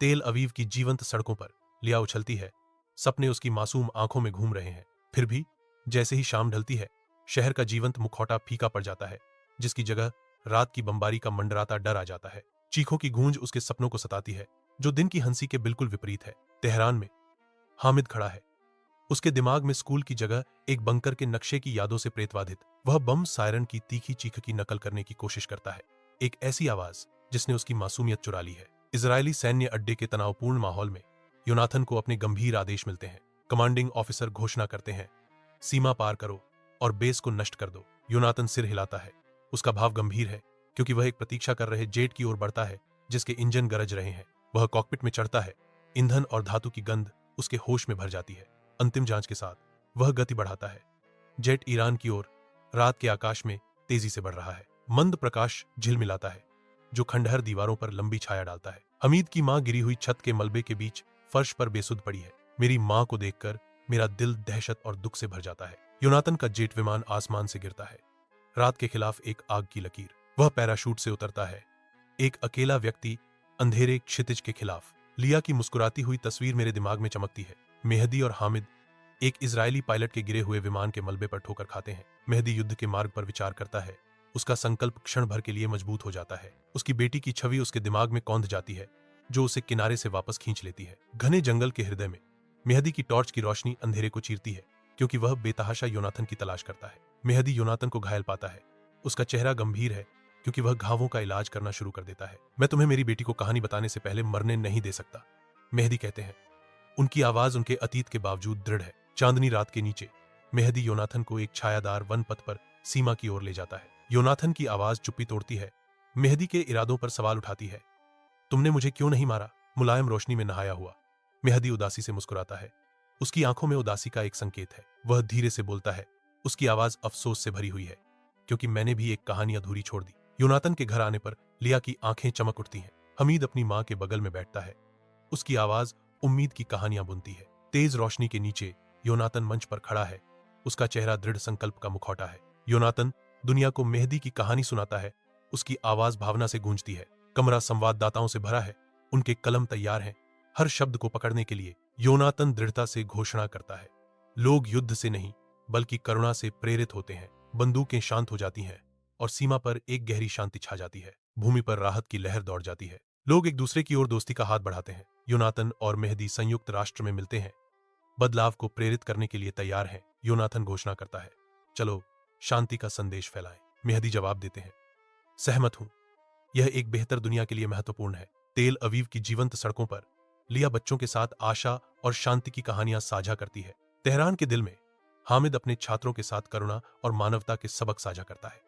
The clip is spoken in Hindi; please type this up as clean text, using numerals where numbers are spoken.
तेल अवीव की जीवंत सड़कों पर लिया उछलती है, सपने उसकी मासूम आंखों में घूम रहे हैं। फिर भी जैसे ही शाम ढलती है, शहर का जीवंत मुखौटा फीका पड़ जाता है, जिसकी जगह रात की बमबारी का मंडराता डर आ जाता है। चीखों की गूंज उसके सपनों को सताती है, जो दिन की हंसी के बिल्कुल विपरीत है। तेहरान में हामिद खड़ा है, उसके दिमाग में स्कूल की जगह एक बंकर के नक्शे की यादों से प्रेतवाधित। वह बम सायरन की तीखी चीख की नकल करने की कोशिश करता है, एक ऐसी आवाज जिसने उसकी मासूमियत चुरा ली है। इजरायली सैन्य अड्डे के तनावपूर्ण माहौल में योनाथन को अपने गंभीर आदेश मिलते हैं। कमांडिंग ऑफिसर घोषणा करते हैं, सीमा पार करो और बेस को नष्ट कर दो। योनाथन सिर हिलाता है, उसका भाव गंभीर है, क्योंकि वह एक प्रतीक्षा कर रहे जेट की ओर बढ़ता है जिसके इंजन गरज रहे हैं। वह कॉकपिट में चढ़ता है, ईंधन और धातु की गंध उसके होश में भर जाती है। अंतिम जांच के साथ वह गति बढ़ाता है। जेट ईरान की ओर रात के आकाश में तेजी से बढ़ रहा है। मंद प्रकाश झिलमिलाता है, जो खंडहर दीवारों पर लंबी छाया डालता है। हमीद की मां गिरी हुई छत के मलबे के बीच फर्श पर बेसुध पड़ी है। मेरी मां को देखकर मेरा दिल दहशत और दुख से भर जाता है। योनाथन का जेट विमान आसमान से गिरता है, रात के खिलाफ एक आग की लकीर। वह पैराशूट से उतरता है, एक अकेला व्यक्ति अंधेरे क्षितिज के खिलाफ। लिया की मुस्कुराती हुई तस्वीर मेरे दिमाग में चमकती है। मेहदी और हामिद एक इजरायली पायलट के गिरे हुए विमान के मलबे पर ठोकर खाते हैं। मेहदी युद्ध के मार्ग पर विचार करता है, उसका संकल्प क्षण भर के लिए मजबूत हो जाता है। उसकी बेटी की छवि उसके दिमाग में कौंध जाती है, जो उसे किनारे से वापस खींच लेती है। घने जंगल के हृदय में मेहदी की टॉर्च की रोशनी अंधेरे को चीरती है, क्योंकि वह बेतहाशा योनाथन की तलाश करता है। मेहदी योनाथन को घायल पाता है, उसका चेहरा गंभीर है, क्योंकि वह घावों का इलाज करना शुरू कर देता है। मैं तुम्हें मेरी बेटी को कहानी बताने से पहले मरने नहीं दे सकता, मेहदी कहते हैं। उनकी आवाज उनके अतीत के बावजूद दृढ़ है। चांदनी रात के नीचे मेहदी योनाथन को एक छायादार वन पथ पर सीमा की ओर ले जाता है। योनाथन की आवाज चुप्पी तोड़ती है, मेहदी के इरादों पर सवाल उठाती है। तुमने मुझे क्यों नहीं मारा? मुलायम रोशनी में नहाया हुआ मेहदी उदासी से मुस्कुराता है, उसकी आंखों में उदासी का एक संकेत है। वह धीरे से बोलता है, उसकी आवाज अफसोस से भरी हुई है, क्योंकि मैंने भी एक कहानी अधूरी छोड़ दी। योनाथन के घर आने पर लिया की आंखें चमक उठती हैं। हमीद अपनी मां के बगल में बैठता है, उसकी आवाज उम्मीद की कहानियां बुनती है। तेज रोशनी के नीचे योनाथन मंच पर खड़ा है, उसका चेहरा दृढ़ संकल्प का मुखौटा है। योनाथन दुनिया को मेहदी की कहानी सुनाता है, उसकी आवाज भावना से गूंजती है। कमरा संवाददाताओं से भरा है, उनके कलम तैयार हैं हर शब्द को पकड़ने के लिए। योनाथन दृढ़ता से घोषणा करता है, लोग युद्ध से नहीं बल्कि करुणा से प्रेरित होते हैं। बंदूकें शांत हो जाती हैं और सीमा पर एक गहरी शांति छा जाती है। भूमि पर राहत की लहर दौड़ जाती है, लोग एक दूसरे की ओर दोस्ती का हाथ बढ़ाते हैं। योनाथन और मेहदी संयुक्त राष्ट्र में मिलते हैं, बदलाव को प्रेरित करने के लिए तैयार हैं। योनाथन घोषणा करता है, चलो शांति का संदेश फैलाएं। मेहदी जवाब देते हैं, सहमत हूं, यह एक बेहतर दुनिया के लिए महत्वपूर्ण है। तेल अवीव की जीवंत सड़कों पर लिया बच्चों के साथ आशा और शांति की कहानियां साझा करती है। तेहरान के दिल में हामिद अपने छात्रों के साथ करुणा और मानवता के सबक साझा करता है।